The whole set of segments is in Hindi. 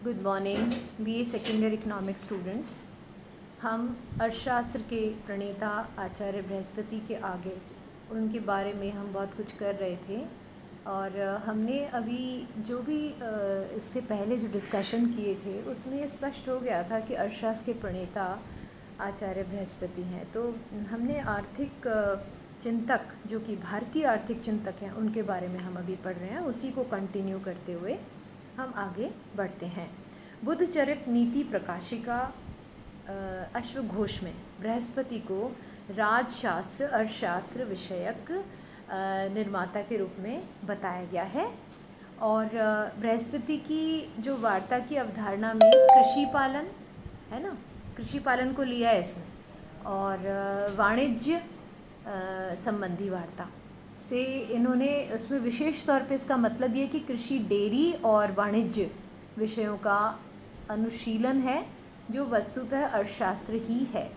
Good morning BA second year economics students. हम अर्थशास्त्र के प्रणेता आचार्य बृहस्पति के आगे उनके बारे में हम बहुत कुछ कर रहे थे और हमने अभी जो भी इससे पहले जो डिस्कशन किए थे उसमें ये स्पष्ट हो गया था कि अर्थशास्त्र के प्रणेता आचार्य बृहस्पति हैं। तो हमने आर्थिक चिंतक जो कि भारतीय आर्थिक चिंतक हैं उनके बारे में हम अभी पढ़ रहे हैं। उसी को कंटिन्यू करते हुए हम आगे बढ़ते हैं। बुद्धचरित नीति प्रकाशिका अश्वघोष में बृहस्पति को राजशास्त्र अर्थशास्त्र विषयक निर्माता के रूप में बताया गया है और बृहस्पति की जो वार्ता की अवधारणा में कृषि पालन है ना, कृषि पालन को लिया है इसमें और वाणिज्य संबंधी वार्ता से इन्होंने उसमें विशेष तौर पे इसका मतलब ये कि कृषि डेयरी और वाणिज्य विषयों का अनुशीलन है जो वस्तुतः अर्थशास्त्र ही है।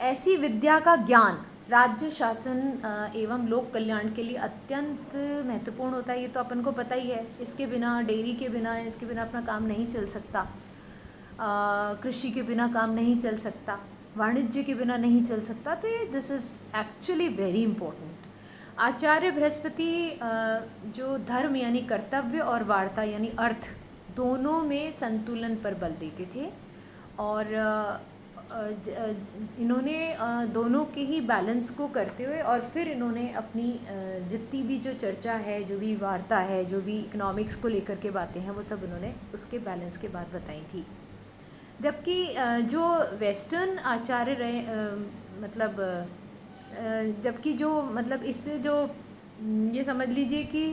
ऐसी विद्या का ज्ञान राज्य शासन एवं लोक कल्याण के लिए अत्यंत महत्वपूर्ण होता है। ये तो अपन को पता ही है। इसके बिना डेयरी के बिना इसके बिना अपना काम नहीं चल सकता, कृषि के बिना काम नहीं चल सकता, वाणिज्य के बिना नहीं चल सकता। तो ये this is actually very important. Acharya Brihaspati जो धर्म यानी कर्तव्य और वार्ता यानी अर्थ दोनों में संतुलन पर बल देते थे और इन्होंने दोनों के ही बैलेंस को करते हुए और फिर इन्होंने अपनी जितनी भी जो चर्चा है, जो भी वार्ता है, जो भी इकोनॉमिक्स को लेकर के बातें हैं, वो सब इन्होंने उसके बैलेंस के बाद बताई थी। जबकि जो वेस्टर्न आचार्य रहे जबकि जो मतलब इससे जो ये समझ लीजिए कि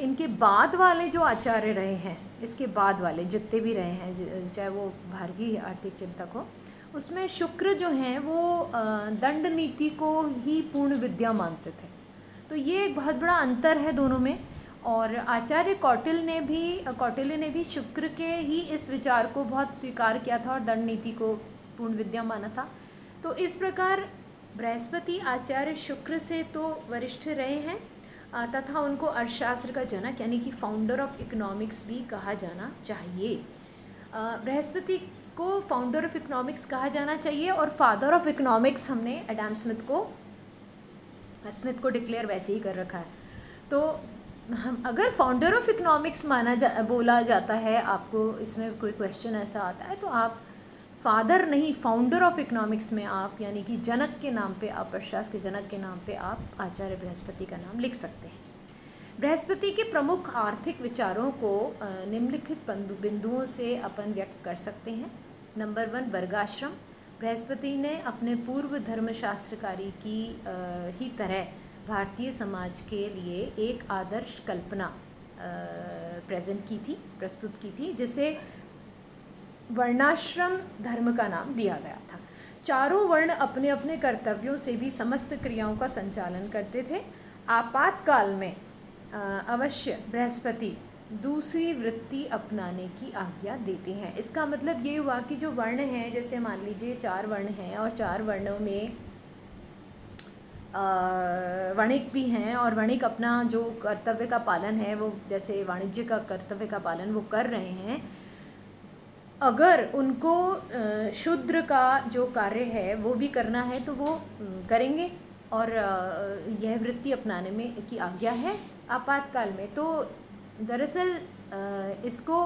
इनके बाद वाले जो आचार्य रहे हैं, इसके बाद वाले जितने भी रहे हैं, चाहे वो भारतीय आर्थिक चिंतक हो, उसमें शुक्र जो हैं वो दंड नीति को ही पूर्ण विद्या मानते थे। तो ये एक बहुत बड़ा अंतर है दोनों में। और आचार्य कौटिल्य ने भी शुक्र के ही इस विचार को बहुत स्वीकार किया था और दंड नीति को पूर्ण विद्या माना था। तो इस प्रकार बृहस्पति आचार्य शुक्र से तो वरिष्ठ रहे हैं तथा उनको अर्थशास्त्र का जनक यानी कि फाउंडर ऑफ इकोनॉमिक्स भी कहा जाना चाहिए। बृहस्पति को फाउंडर ऑफ इकोनॉमिक्स कहा जाना चाहिए और फादर ऑफ इकोनॉमिक्स हमने एडम स्मिथ को डिक्लेयर वैसे ही कर रखा है। तो हम अगर फाउंडर ऑफ इकोनॉमिक्स बोला जाता है, आपको इसमें कोई क्वेश्चन ऐसा आता है तो आप फादर नहीं फाउंडर ऑफ इकोनॉमिक्स में आप यानी कि जनक के नाम पे, आप अर्थशास्त्र के जनक के नाम पे आप आचार्य बृहस्पति का नाम लिख सकते हैं। बृहस्पति के प्रमुख आर्थिक विचारों को निम्नलिखित बिंदुओं से अपन व्यक्त कर सकते हैं। नंबर 1, वर्गाश्रम। बृहस्पति ने अपने पूर्व धर्मशास्त्रकारी की ही तरह भारतीय समाज के लिए एक आदर्श कल्पना प्रस्तुत की थी जिसे वर्णाश्रम धर्म का नाम दिया गया था। चारों वर्ण अपने अपने कर्तव्यों से भी समस्त क्रियाओं का संचालन करते थे। आपातकाल में अवश्य बृहस्पति दूसरी वृत्ति अपनाने की आज्ञा देते हैं। इसका मतलब ये हुआ कि जो वर्ण हैं, जैसे मान लीजिए 4 वर्ण हैं और 4 वर्णों में वणिक भी हैं और वणिक अपना जो कर्तव्य का पालन है वो जैसे वाणिज्य का कर्तव्य का पालन वो कर रहे हैं। अगर उनको शूद्र का जो कार्य है वो भी करना है तो वो करेंगे और यह वृत्ति अपनाने में की आज्ञा है आपातकाल में। तो दरअसल इसको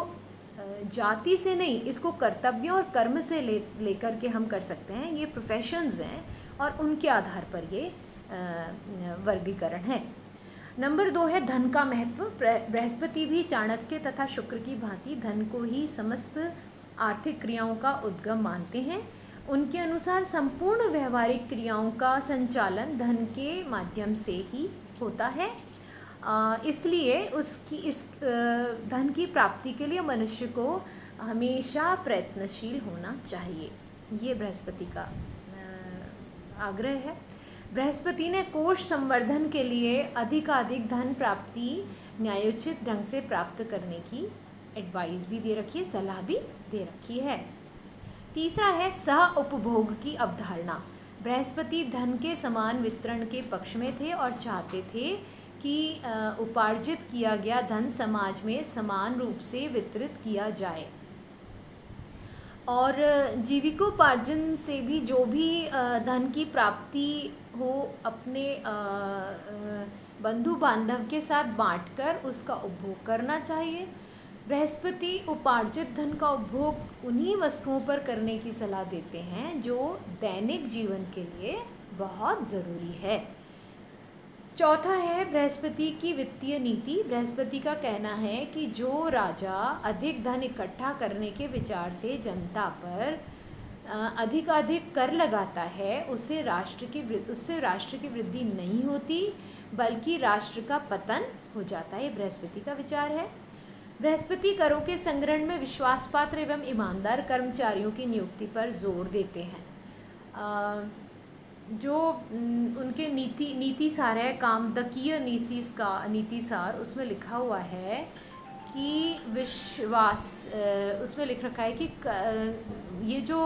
जाति से नहीं, इसको कर्तव्यों और कर्म से लेकर के हम कर सकते हैं। ये प्रोफेशंस हैं और उनके आधार पर ये वर्गीकरण है। नंबर 2 है धन का महत्व। बृहस्पति भी चाणक्य तथा शुक्र की भांति धन को ही समस्त आर्थिक क्रियाओं का उद्गम मानते हैं। उनके अनुसार संपूर्ण व्यवहारिक क्रियाओं का संचालन धन के माध्यम से ही होता है। इसलिए इस धन की प्राप्ति के लिए मनुष्य को हमेशा प्रयत्नशील होना चाहिए। ये बृहस्पति का आग्रह है। बृहस्पति ने कोष संवर्धन के लिए अधिकाधिक धन प्राप्ति न्यायोचित ढंग से प्राप्त करने की एडवाइस भी दे रखी है, सलाह भी दे रखी है। तीसरा है सह उपभोग की अवधारणा। बृहस्पति धन के समान वितरण के पक्ष में थे और चाहते थे कि उपार्जित किया गया धन समाज में समान रूप से वितरित किया जाए। और जीविकोपार्जन से भी जो भी धन की प्राप्ति हो अपने बंधु बांधव के साथ बांटकर उसका उपभोग करना चाहिए। बृहस्पति उपार्जित धन का उपभोग उन्हीं वस्तुओं पर करने की सलाह देते हैं जो दैनिक जीवन के लिए बहुत ज़रूरी है। चौथा है बृहस्पति की वित्तीय नीति। बृहस्पति का कहना है कि जो राजा अधिक धन इकट्ठा करने के विचार से जनता पर अधिकाधिक कर लगाता है उससे राष्ट्र की वृद्धि नहीं होती बल्कि राष्ट्र का पतन हो जाता है। बृहस्पति का विचार है। बृहस्पति करों के संग्रहण में विश्वास पात्र एवं ईमानदार कर्मचारियों की नियुक्ति पर जोर देते हैं। जो उनके नीति सार है कामदकीय नीति सार, उसमें लिखा हुआ है कि उसमें लिख रखा है कि ये जो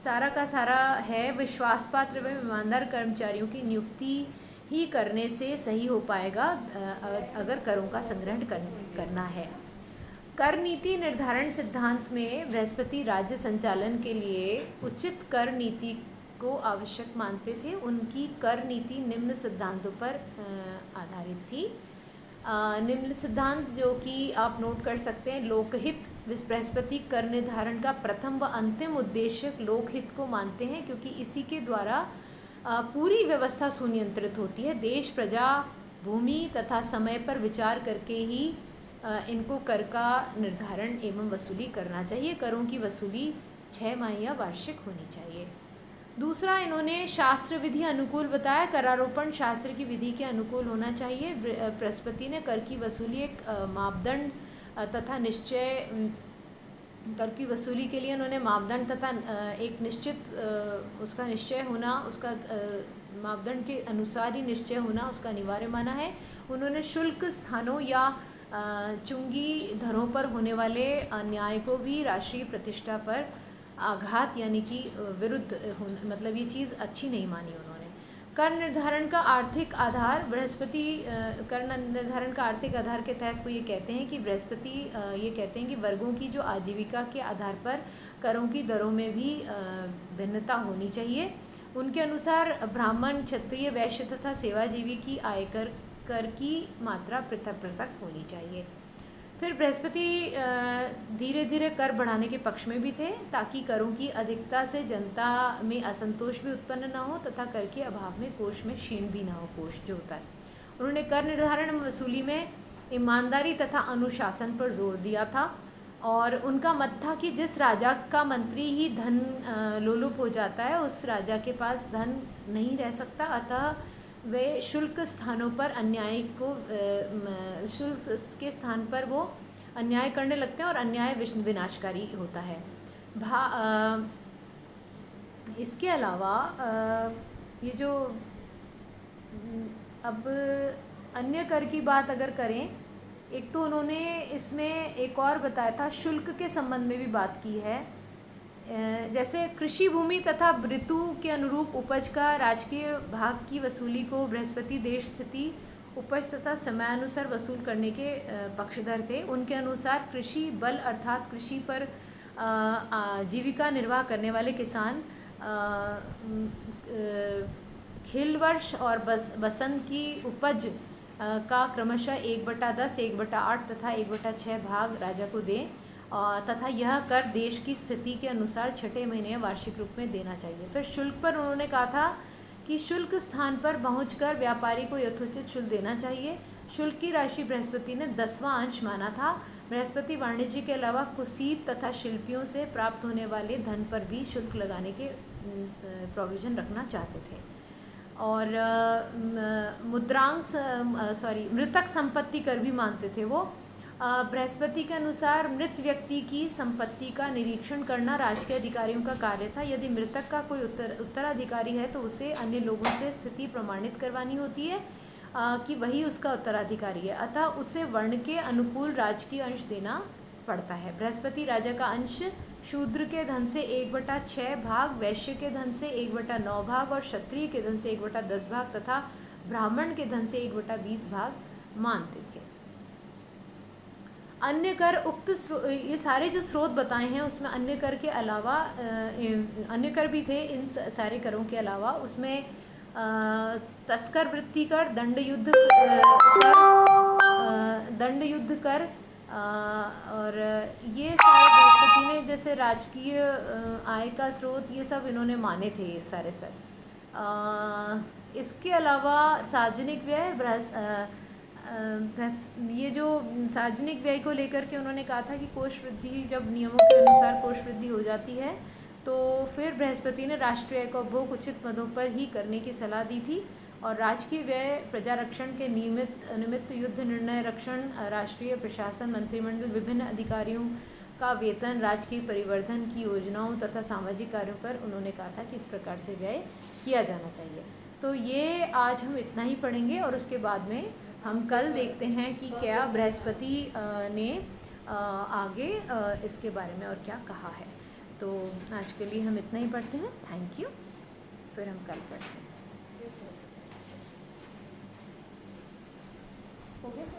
सारा का सारा है विश्वास पात्र एवं ईमानदार कर्मचारियों की नियुक्ति ही करने से सही हो पाएगा अगर करों का संग्रहण करना है। कर नीति निर्धारण सिद्धांत में बृहस्पति राज्य संचालन के लिए उचित कर नीति को आवश्यक मानते थे। उनकी कर नीति निम्न सिद्धांतों पर आधारित थी। निम्न सिद्धांत जो कि आप नोट कर सकते हैं। लोकहित। बृहस्पति कर निर्धारण का प्रथम व अंतिम उद्देश्य लोकहित को मानते हैं क्योंकि इसी के द्वारा पूरी व्यवस्था सुनियंत्रित होती है। देश, प्रजा, भूमि तथा समय पर विचार करके ही इनको कर का निर्धारण एवं वसूली करना चाहिए। करों की वसूली 6 माह या वार्षिक होनी चाहिए। दूसरा, इन्होंने शास्त्र विधि अनुकूल बताया। करारोपण शास्त्र की विधि के अनुकूल होना चाहिए। बृहस्पति ने कर की वसूली एक मापदंड तथा निश्चय कर की वसूली के लिए उन्होंने मापदंड तथा एक निश्चित उसका निश्चय होना, उसका मापदंड के अनुसार ही निश्चय होना उसका अनिवार्य माना है। उन्होंने शुल्क स्थानों या चुंगी दरों पर होने वाले अन्याय को भी राष्ट्रीय प्रतिष्ठा पर आघात यानी कि विरुद्ध मतलब ये चीज़ अच्छी नहीं मानी उन्होंने। कर निर्धारण का आर्थिक आधार। बृहस्पति कर निर्धारण का आर्थिक आधार के तहत वो ये कहते हैं कि बृहस्पति ये कहते हैं कि वर्गों की जो आजीविका के आधार पर करों की दरों में भी भिन्नता होनी चाहिए। उनके अनुसार ब्राह्मण, क्षत्रिय, वैश्य तथा सेवाजीवी की आयकर कर की मात्रा पृथक पृथक होनी चाहिए। फिर बृहस्पति धीरे धीरे कर बढ़ाने के पक्ष में भी थे ताकि करों की अधिकता से जनता में असंतोष भी उत्पन्न न हो तथा कर के अभाव में कोष में क्षीण भी न हो, कोष जो होता है। उन्होंने कर निर्धारण वसूली में ईमानदारी तथा अनुशासन पर जोर दिया था और उनका मत था कि जिस राजा का मंत्री ही धन लोलुप हो जाता है उस राजा के पास धन नहीं रह सकता, अतः वे शुल्क स्थानों पर अन्याय को शुल्क के स्थान पर वो अन्याय करने लगते हैं और अन्याय विनाशकारी होता है। इसके अलावा ये जो अब अन्य कर की बात अगर करें, एक तो उन्होंने इसमें एक और बताया था, शुल्क के संबंध में भी बात की है। जैसे कृषि भूमि तथा ऋतु के अनुरूप उपज का राजकीय भाग की वसूली को बृहस्पति देश स्थिति, उपज तथा समयानुसार वसूल करने के पक्षधर थे। उनके अनुसार कृषि बल अर्थात कृषि पर जीविका निर्वाह करने वाले किसान खिल वर्ष और बसंत की उपज का क्रमशः 1/10, 1/8 तथा 1/6 भाग राजा को दें तथा यह कर देश की स्थिति के अनुसार छठे महीने वार्षिक रूप में देना चाहिए। फिर शुल्क पर उन्होंने कहा था कि शुल्क स्थान पर पहुंचकर व्यापारी को यथोचित शुल्क देना चाहिए। शुल्क की राशि बृहस्पति ने 10वां अंश माना था। बृहस्पति वाणिज्य के अलावा कुसीत तथा शिल्पियों से प्राप्त होने वाले धन पर भी शुल्क लगाने के प्रोविज़न रखना चाहते थे। और मृतक संपत्ति कर भी मानते थे वो। बृहस्पति के अनुसार मृत व्यक्ति की संपत्ति का निरीक्षण करना राजकीय अधिकारियों का कार्य था। यदि मृतक का कोई उत्तराधिकारी है तो उसे अन्य लोगों से स्थिति प्रमाणित करवानी होती है कि वही उसका उत्तराधिकारी है, अतः उसे वर्ण के अनुकूल राजकीय अंश देना पड़ता है। बृहस्पति राजा का अंश शूद्र के धन से 1/6 भाग, वैश्य के धन से 1/9 भाग और क्षत्रिय के धन से 1/10 भाग तथा ब्राह्मण के धन से 1/20 भाग मानते थे। अन्य कर उक्त ये सारे जो स्रोत बताए हैं उसमें अन्य कर के अलावा अन्य कर भी थे इन सारे करों के अलावा। उसमें तस्कर वृत्ति कर, दंड युद्ध कर और ये सारे बृहस्पति ने जैसे राजकीय आय का स्रोत ये सब इन्होंने माने थे ये सारे इसके अलावा सार्वजनिक व्यय ये जो सार्वजनिक व्यय को लेकर के उन्होंने कहा था कि कोष वृद्धि जब नियमों के अनुसार कोष वृद्धि हो जाती है तो फिर बृहस्पति ने राष्ट्रीय आय का उपभोग उचित मदों पर ही करने की सलाह दी थी। और राजकीय व्यय प्रजा रक्षण के निमित्त युद्ध निर्णय रक्षण, राष्ट्रीय प्रशासन, मंत्रिमंडल, विभिन्न अधिकारियों का वेतन, राजकीय परिवर्धन की योजनाओं तथा सामाजिक कार्यों पर उन्होंने कहा था कि इस प्रकार से व्यय किया जाना चाहिए। तो ये आज हम इतना ही पढ़ेंगे और उसके बाद में हम कल देखते हैं कि क्या बृहस्पति ने आगे इसके बारे में और क्या कहा है। तो आज के लिए हम इतना ही पढ़ते हैं। Thank you. फिर हम कल पढ़ते हैं। हो गया।